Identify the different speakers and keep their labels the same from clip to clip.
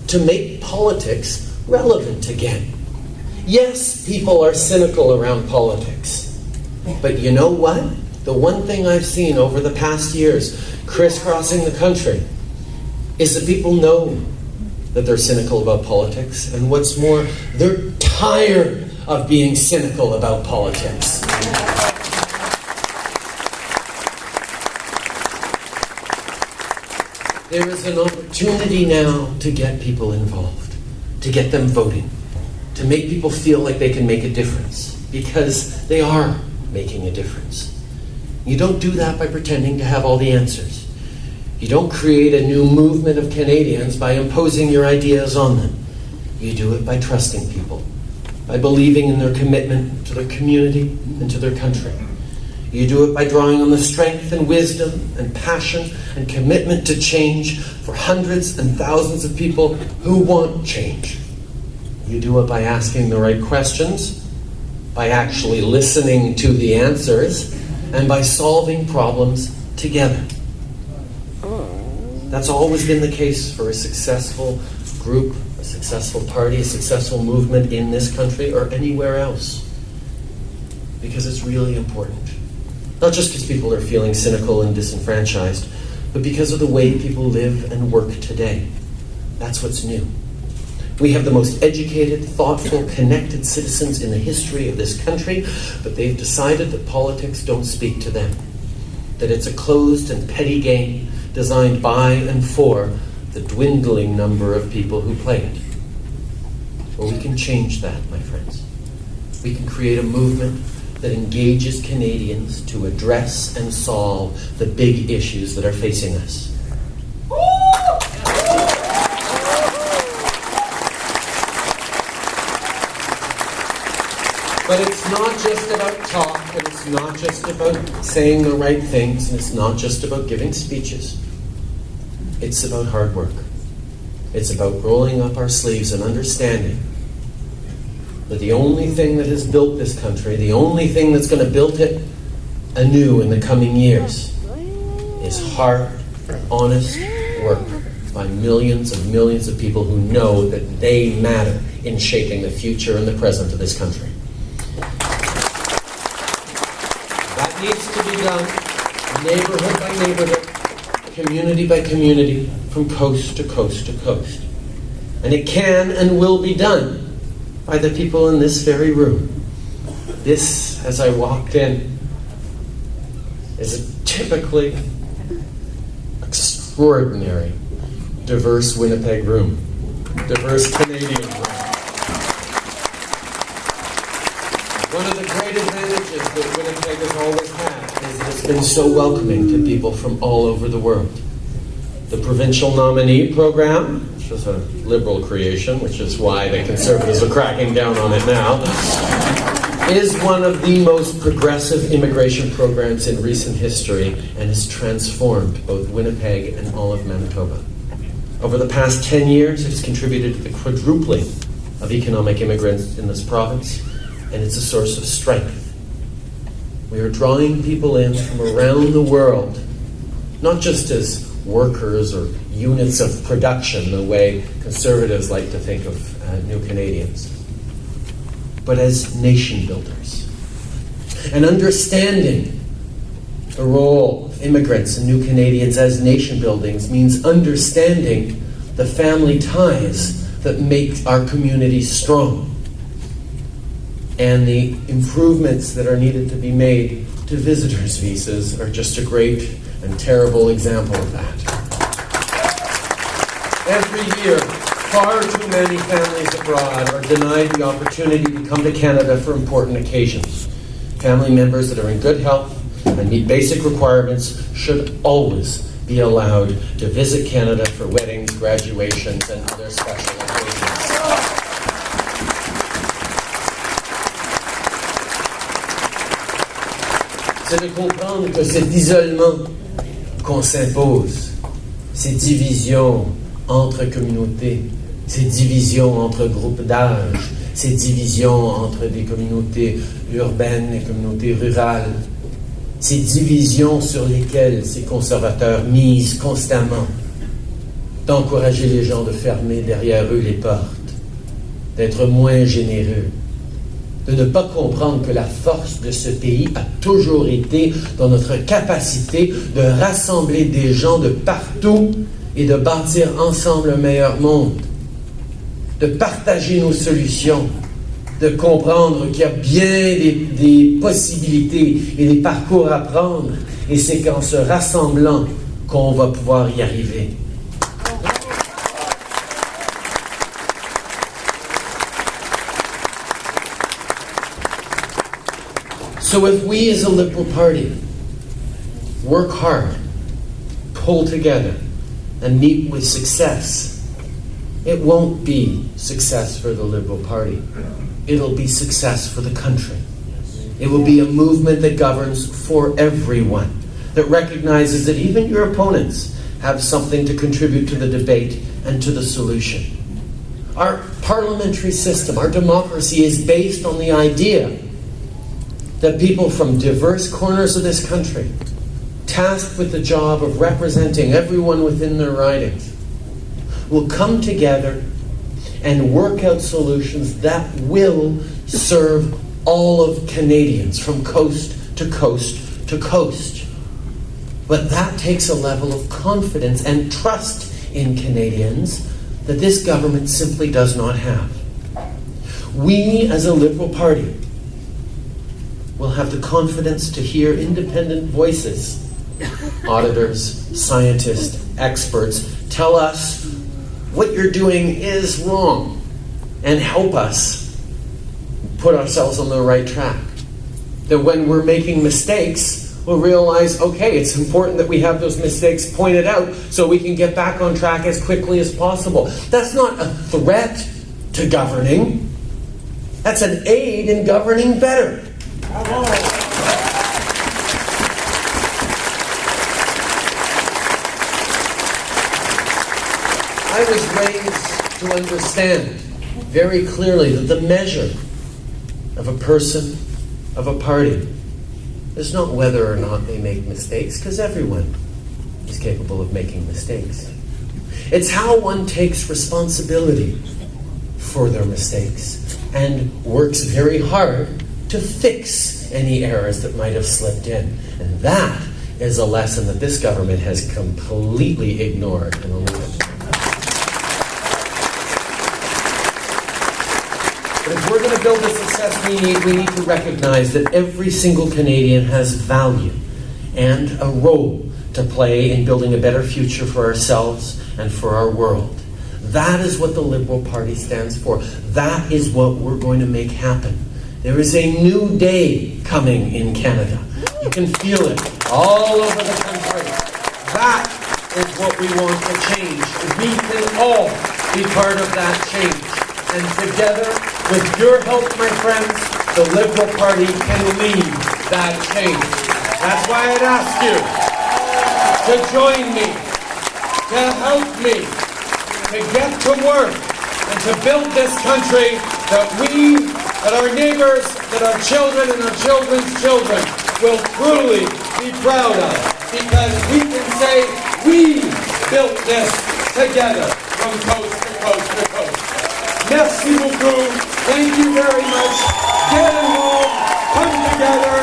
Speaker 1: to make politics relevant again. Yes, people are cynical around politics. But you know what? The one thing I've seen over the past years, crisscrossing the country, is that people know that they're cynical about politics. And what's more, they're tired of being cynical about politics. There is an opportunity now to get people involved, to get them voting, to make people feel like they can make a difference, because they are making a difference. You don't do that by pretending to have all the answers. You don't create a new movement of Canadians by imposing your ideas on them. You do it by trusting people, by believing in their commitment to their community and to their country. You do it by drawing on the strength and wisdom and passion and commitment to change for hundreds and thousands of people who want change. You do it by asking the right questions, by actually listening to the answers, and by solving problems together. That's always been the case for a successful group, a successful party, a successful movement in this country or anywhere else. Because it's really important. Not just because people are feeling cynical and disenfranchised, but because of the way people live and work today. That's what's new. We have the most educated, thoughtful, connected citizens in the history of this country, but they've decided that politics don't speak to them. That it's a closed and petty game designed by and for the dwindling number of people who play it. Well, we can change that, my friends. We can create a movement that engages Canadians to address and solve the big issues that are facing us. But it's not just about talk, and it's not just about saying the right things, and it's not just about giving speeches. It's about hard work. It's about rolling up our sleeves and understanding that the only thing that has built this country, the only thing that's going to build it anew in the coming years, is hard, honest work by millions of people who know that they matter in shaping the future and the present of this country. That needs to be done neighborhood by neighborhood, community by community, from coast to coast to coast. And it can and will be done by the people in this very room. This, as I walked in, is a typically extraordinary, diverse Winnipeg room, diverse Canadian room. One of the great advantages that Winnipeg has always had is that it's been so welcoming to people from all over the world. The provincial nominee program, which is a Liberal creation, which is why the Conservatives are cracking down on it now, is one of the most progressive immigration programs in recent history and has transformed both Winnipeg and all of Manitoba. Over the past 10 years, it has contributed to the quadrupling of economic immigrants in this province, and it's a source of strength. We are drawing people in from around the world, not just as workers or units of production, the way Conservatives like to think of New Canadians, but as nation builders. And understanding the role of immigrants and New Canadians as nation buildings means understanding the family ties that make our communities strong, and the improvements that are needed to be made to visitors' visas are just a great and terrible example of that. Every year, far too many families abroad are denied the opportunity to come to Canada for important occasions. Family members that are in good health and meet basic requirements should always be allowed to visit Canada for weddings, graduations, and other special occasions. C'est de comprendre que cet isolement qu'on s'impose, ces divisions entre communautés, ces divisions entre groupes d'âge, ces divisions entre des communautés urbaines et communautés rurales, ces divisions sur lesquelles ces conservateurs misent constamment, d'encourager les gens de fermer derrière eux les portes, d'être moins généreux, de ne pas comprendre que la force de ce pays a toujours été dans notre capacité de rassembler des gens de partout et de bâtir ensemble un meilleur monde, de partager nos solutions, de comprendre qu'il y a bien des possibilités et des parcours à prendre, et c'est qu'en se rassemblant qu'on va pouvoir y arriver. So if we as a Liberal Party work hard, pull together, and meet with success, it won't be success for the Liberal Party. It'll be success for the country. It will be a movement that governs for everyone, that recognizes that even your opponents have something to contribute to the debate and to the solution. Our parliamentary system, our democracy, is based on the idea that people from diverse corners of this country, tasked with the job of representing everyone within their ridings, will come together and work out solutions that will serve all of Canadians from coast to coast to coast. But that takes a level of confidence and trust in Canadians that this government simply does not have. We, as a Liberal Party, will have the confidence to hear independent voices, auditors, scientists, experts, tell us what you're doing is wrong and help us put ourselves on the right track. That when we're making mistakes, we'll realize, okay, it's important that we have those mistakes pointed out so we can get back on track as quickly as possible. That's not a threat to governing. That's an aid in governing better. I was raised to understand very clearly that the measure of a person, of a party, is not whether or not they make mistakes, because everyone is capable of making mistakes. It's how one takes responsibility for their mistakes and works very hard to fix any errors that might have slipped in. And that is a lesson that this government has completely ignored and omitted. But if we're going to build the success we need to recognize that every single Canadian has value and a role to play in building a better future for ourselves and for our world. That is what the Liberal Party stands for. That is what we're going to make happen. There is a new day coming in Canada. You can feel it all over the country. That is what we want to change. We can all be part of that change. And together, with your help, my friends, the Liberal Party can lead that change. That's why I'd ask you to join me, to help me, to get to work, and to build this country that our neighbors, that our children and our children's children will truly be proud of. Because we can say, we built this together from coast to coast to coast. Merci beaucoup. Thank you very much. Get involved. Come together.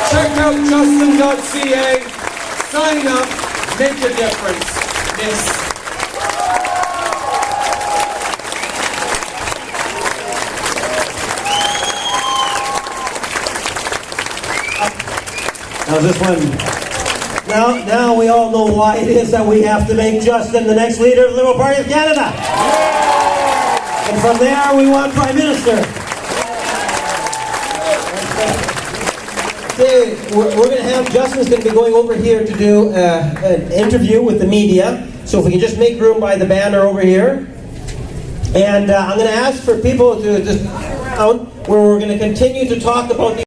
Speaker 1: Check out justin.ca. Sign up. Make a difference. Yes.
Speaker 2: How's this one? Now we all know why it is that we have to make Justin the next leader of the Liberal Party of Canada. And from there, we want Prime Minister. Okay, we're going to have, Justin's going to be going over here to do an interview with the media. So if we can just make room by the banner over here. And I'm going to ask for people to just around where we're going to continue to talk about the